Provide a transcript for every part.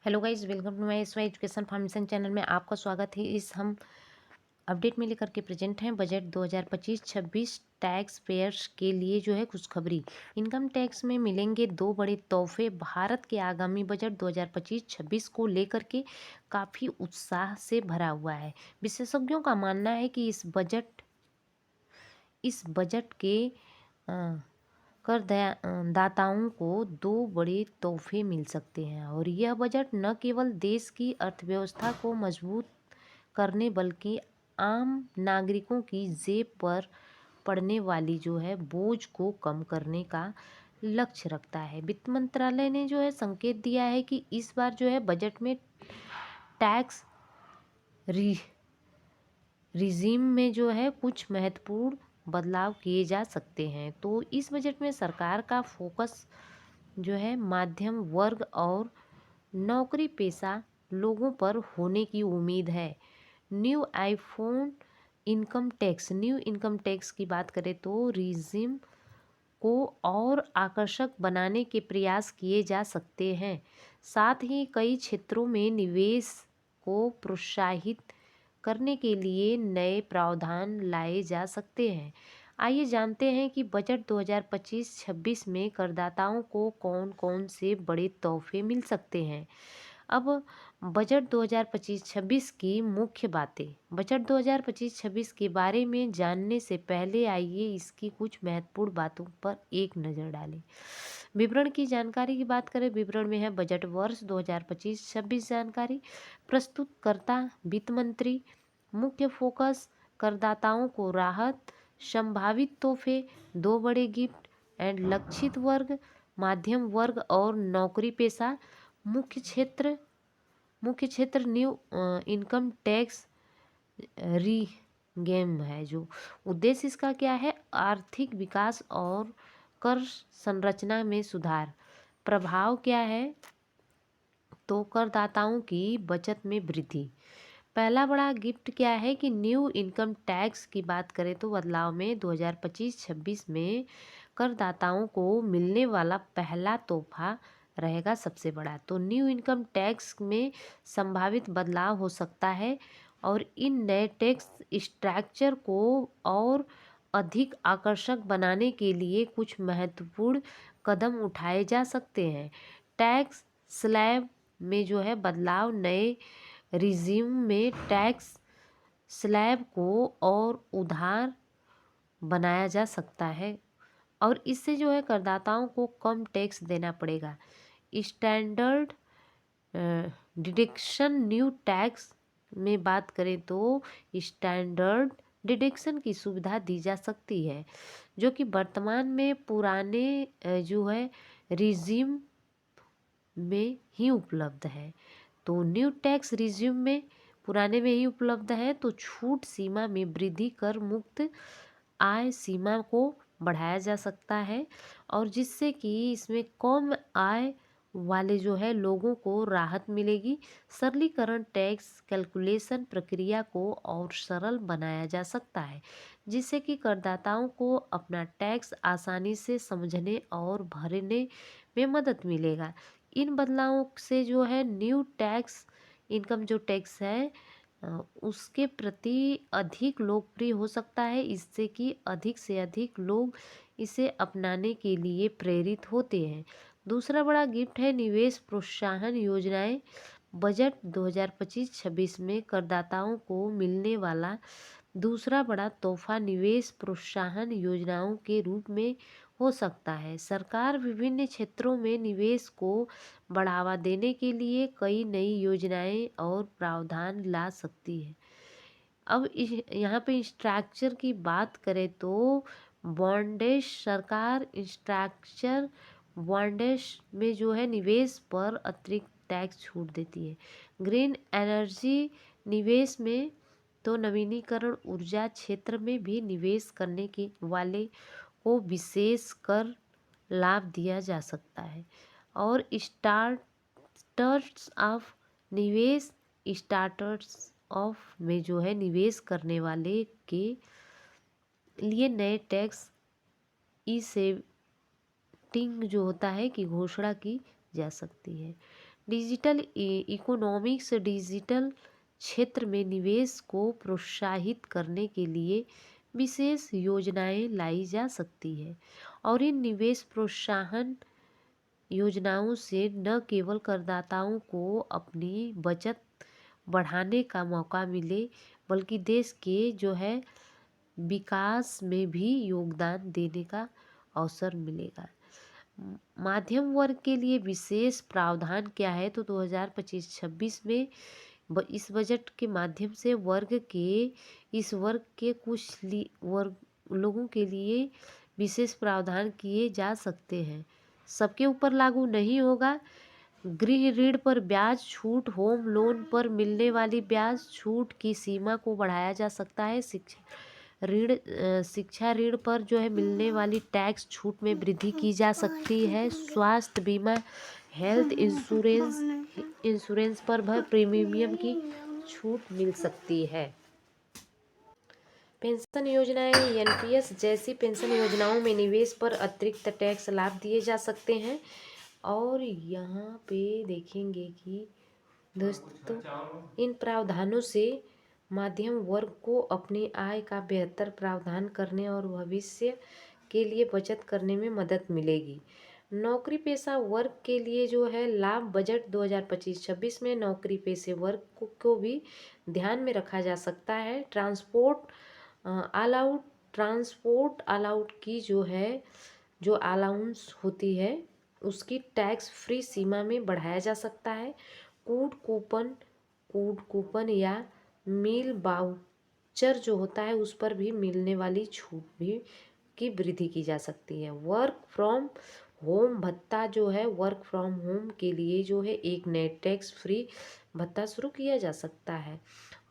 Hello guys, welcome to my SY education foundation channel में आपका स्वागत है। इस हम अपडेट में लेकर के प्रेजेंट हैं बजट 2025-26 टैक्स पेयर्स के लिए जो है खुशखबरी। इनकम टैक्स में मिलेंगे दो बड़े तोहफे। भारत के आगामी बजट 2025-26 को लेकर के काफ़ी उत्साह से भरा हुआ है। विशेषज्ञों का मानना है कि इस बजट के दाताओं को दो बड़े तोहफे मिल सकते हैं और यह बजट न केवल देश की अर्थव्यवस्था को मजबूत करने बल्कि आम नागरिकों की जेब पर पड़ने वाली जो है बोझ को कम करने का लक्ष्य रखता है। वित्त मंत्रालय ने जो है संकेत दिया है कि इस बार जो है बजट में टैक्स री रिजीम में जो है कुछ महत्वपूर्ण बदलाव किए जा सकते हैं। तो इस बजट में सरकार का फोकस जो है मध्यम वर्ग और नौकरी पेशा लोगों पर होने की उम्मीद है। न्यू इनकम टैक्स की बात करें तो रिजिम को और आकर्षक बनाने के प्रयास किए जा सकते हैं। साथ ही कई क्षेत्रों में निवेश को प्रोत्साहित करने के लिए नए प्रावधान लाए जा सकते हैं। आइए जानते हैं कि बजट 2025-26 में करदाताओं को कौन कौन से बड़े तोहफे मिल सकते हैं। अब बजट 2025-26 की मुख्य बातें। बजट 2025-26 के बारे में जानने से पहले आइए इसकी कुछ महत्वपूर्ण बातों पर एक नज़र डालें। विवरण की जानकारी की बात करें, विवरण में है बजट वर्ष 2025-26 जानकारी। प्रस्तुतकर्ता वित्त मंत्री। मुख्य फोकस करदाताओं को राहत, संभावित तोहफे, दो बड़े गिफ्ट एंड लक्षित वर्ग, मध्यम वर्ग और नौकरी पेशा। मुख्य क्षेत्र न्यू इनकम टैक्स गेम है। जो उद्देश्य इसका क्या है, आर्थिक विकास और कर संरचना में सुधार। प्रभाव क्या है, तो करदाताओं की बचत में वृद्धि। पहला बड़ा गिफ्ट क्या है कि न्यू इनकम टैक्स की बात करें तो बदलाव में 2025-26 में करदाताओं को मिलने वाला पहला तोहफा रहेगा सबसे बड़ा। तो न्यू इनकम टैक्स में संभावित बदलाव हो सकता है और इन नए टैक्स स्ट्रक्चर को और अधिक आकर्षक बनाने के लिए कुछ महत्वपूर्ण कदम उठाए जा सकते हैं। टैक्स स्लैब में जो है बदलाव, नए रिज्यूम में टैक्स स्लैब को और उधार बनाया जा सकता है और इससे जो है करदाताओं को कम टैक्स देना पड़ेगा। स्टैंडर्ड डिडक्शन न्यू टैक्स में बात करें तो स्टैंडर्ड डिडक्शन की सुविधा दी जा सकती है जो कि वर्तमान में पुराने जो है रिज्यूम में ही उपलब्ध है। तो न्यू टैक्स रिज्यूम में पुराने में ही उपलब्ध है। तो छूट सीमा में वृद्धि कर मुक्त आय सीमा को बढ़ाया जा सकता है और जिससे कि इसमें कम आय वाले जो है लोगों को राहत मिलेगी। सरलीकरण टैक्स कैलकुलेशन प्रक्रिया को और सरल बनाया जा सकता है जिससे कि करदाताओं को अपना टैक्स आसानी से समझने और भरने में मदद मिलेगा। इन बदलावों से जो है न्यू टैक्स इनकम जो टैक्स है उसके प्रति अधिक लोकप्रिय हो सकता है, इससे कि अधिक से अधिक लोग इसे अपनाने के लिए प्रेरित होते हैं। दूसरा बड़ा गिफ्ट है निवेश प्रोत्साहन योजनाएं। बजट 2025-26 में करदाताओं को मिलने वाला दूसरा बड़ा तोहफा निवेश प्रोत्साहन योजनाओं के रूप में हो सकता है। सरकार विभिन्न क्षेत्रों में निवेश को बढ़ावा देने के लिए कई नई योजनाएं और प्रावधान ला सकती है। अब यहाँ पे स्ट्रक्चर की बात करें तो बॉन्डेज सरकार स्ट्रक्चर बॉन्डेज में जो है निवेश पर अतिरिक्त टैक्स छूट देती है। ग्रीन एनर्जी निवेश में तो नवीनीकरण ऊर्जा क्षेत्र में भी निवेश करने के वाले को विशेष कर लाभ दिया जा सकता है। और स्टार्टर्स ऑफ में जो है निवेश करने वाले के लिए नए टैक्स ई सेटिंग जो होता है कि घोषणा की जा सकती है। डिजिटल इकोनॉमिक्स डिजिटल क्षेत्र में निवेश को प्रोत्साहित करने के लिए विशेष योजनाएं लाई जा सकती है और इन निवेश प्रोत्साहन योजनाओं से न केवल करदाताओं को अपनी बचत बढ़ाने का मौका मिले, बल्कि देश के जो है विकास में भी योगदान देने का अवसर मिलेगा। मध्यम वर्ग के लिए विशेष प्रावधान क्या है? तो 2025-26 में इस बजट के माध्यम से इस वर्ग के कुछ वर्ग लोगों के लिए विशेष प्रावधान किए जा सकते हैं। सबके ऊपर लागू नहीं होगा। गृह ऋण पर ब्याज छूट, होम लोन पर मिलने वाली ब्याज छूट की सीमा को बढ़ाया जा सकता है। शिक्षा ऋण पर जो है मिलने वाली टैक्स छूट में वृद्धि की जा सकती है। स्वास्थ्य बीमा, हेल्थ इंश्योरेंस पर प्रीमियम की छूट मिल सकती है। पेंशन योजनाएं, एनपीएस जैसी पेंशन योजनाओं में निवेश पर अतिरिक्त टैक्स लाभ दिए जा सकते हैं। और यहाँ पे देखेंगे कि दोस्तों इन प्रावधानों से मध्यम वर्ग को अपनी आय का बेहतर प्रावधान करने और भविष्य के लिए बचत करने में मदद मिलेगी। नौकरी पेशा वर्ग के लिए जो है लाभ, बजट 2025-26 में नौकरी पेशे वर्ग को भी ध्यान में रखा जा सकता है। ट्रांसपोर्ट अलाउट की जो अलाउंस होती है उसकी टैक्स फ्री सीमा में बढ़ाया जा सकता है। कूड कूपन या मील वाउचर जो होता है उस पर भी मिलने वाली छूट भी की वृद्धि की जा सकती है। वर्क फ्रॉम होम भत्ता जो है, वर्क फ्रॉम होम के लिए जो है एक नए टैक्स फ्री भत्ता शुरू किया जा सकता है।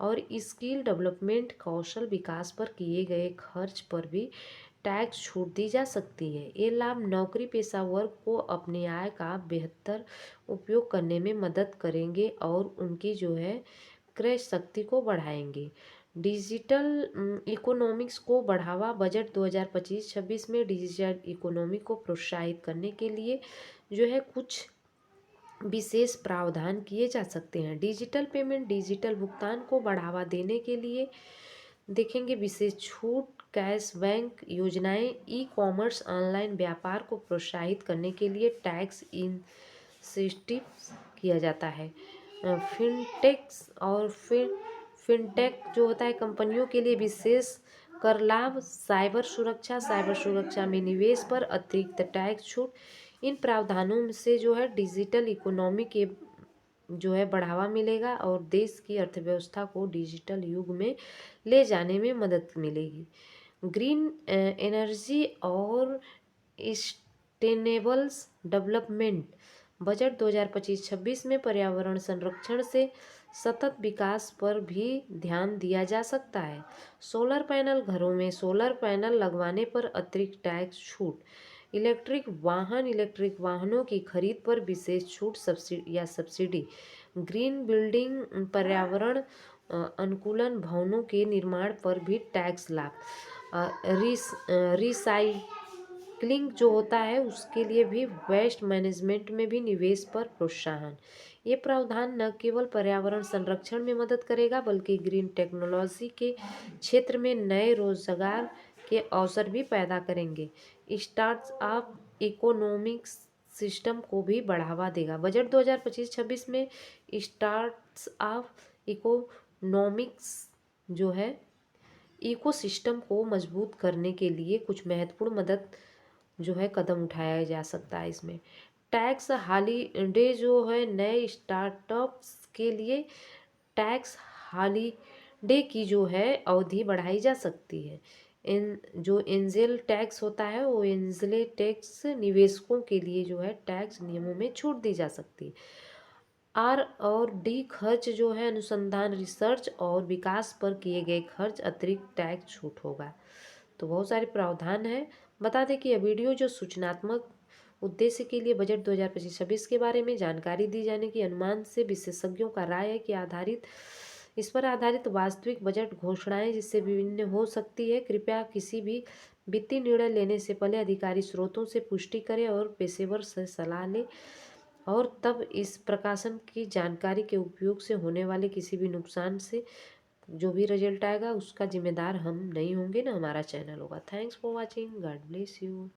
और स्किल डेवलपमेंट, कौशल विकास पर किए गए खर्च पर भी टैक्स छूट दी जा सकती है। ये लाभ नौकरी पेशा वर्ग को अपने आय का बेहतर उपयोग करने में मदद करेंगे और उनकी जो है क्रय शक्ति को बढ़ाएंगे। डिजिटल इकोनॉमिक्स को बढ़ावा, बजट 2025-26 में डिजिटल इकोनॉमी को प्रोत्साहित करने के लिए जो है कुछ विशेष प्रावधान किए जा सकते हैं। डिजिटल पेमेंट, डिजिटल भुगतान को बढ़ावा देने के लिए देखेंगे विशेष छूट, कैश बैंक योजनाएं, ई कॉमर्स ऑनलाइन व्यापार को प्रोत्साहित करने के लिए टैक्स इंसेंटिव किया जाता है। फिनटेक जो होता है कंपनियों के लिए विशेष कर लाभ, साइबर सुरक्षा में निवेश पर अतिरिक्त टैक्स छूट। इन प्रावधानों से जो है डिजिटल इकोनॉमी के जो है बढ़ावा मिलेगा और देश की अर्थव्यवस्था को डिजिटल युग में ले जाने में मदद मिलेगी। ग्रीन एनर्जी और सस्टेनेबल्स डेवलपमेंट, बजट 2025-26 में पर्यावरण संरक्षण से सतत विकास पर भी ध्यान दिया जा सकता है। सोलर पैनल, घरों में सोलर पैनल लगवाने पर अतिरिक्त टैक्स छूट, इलेक्ट्रिक वाहनों की खरीद पर विशेष छूट सब्सिडी, ग्रीन बिल्डिंग, पर्यावरण अनुकूलन भवनों के निर्माण पर भी टैक्स लाभ, रिसाइक्लिंग जो होता है उसके लिए भी, वेस्ट मैनेजमेंट में भी निवेश पर प्रोत्साहन। ये प्रावधान न केवल पर्यावरण संरक्षण में मदद करेगा बल्कि ग्रीन टेक्नोलॉजी के क्षेत्र में नए रोजगार के अवसर भी पैदा करेंगे। स्टार्टअप इकोनॉमिक्स सिस्टम को भी बढ़ावा देगा। बजट 2025-26 में स्टार्टअप इकोनॉमिक्स जो है इकोसिस्टम को मजबूत करने के लिए कुछ महत्वपूर्ण मदद जो है कदम उठाया जा सकता है। इसमें टैक्स हॉलीडे जो है, नए स्टार्टअप्स के लिए टैक्स हॉलीडे की जो है अवधि बढ़ाई जा सकती है। जो एंजल टैक्स होता है वो एंजल टैक्स निवेशकों के लिए जो है टैक्स नियमों में छूट दी जा सकती है। R&D खर्च जो है, अनुसंधान, रिसर्च और विकास पर किए गए खर्च अतिरिक्त टैक्स छूट होगा। तो बहुत सारे प्रावधान हैं। बता दें कि यह वीडियो जो सूचनात्मक उद्देश्य के लिए बजट 2025-26 के बारे में जानकारी दी जाने की अनुमान से विशेषज्ञों का राय है कि इस पर आधारित वास्तविक बजट घोषणाएं जिससे विभिन्न हो सकती है। कृपया किसी भी वित्तीय निर्णय लेने से पहले अधिकारी स्रोतों से पुष्टि करें और पेशेवर से सलाह लें और तब इस प्रकाशन की जानकारी के उपयोग से होने वाले किसी भी नुकसान से जो भी रिजल्ट आएगा उसका जिम्मेदार हम नहीं होंगे ना हमारा चैनल होगा। Thanks for watching, God bless you.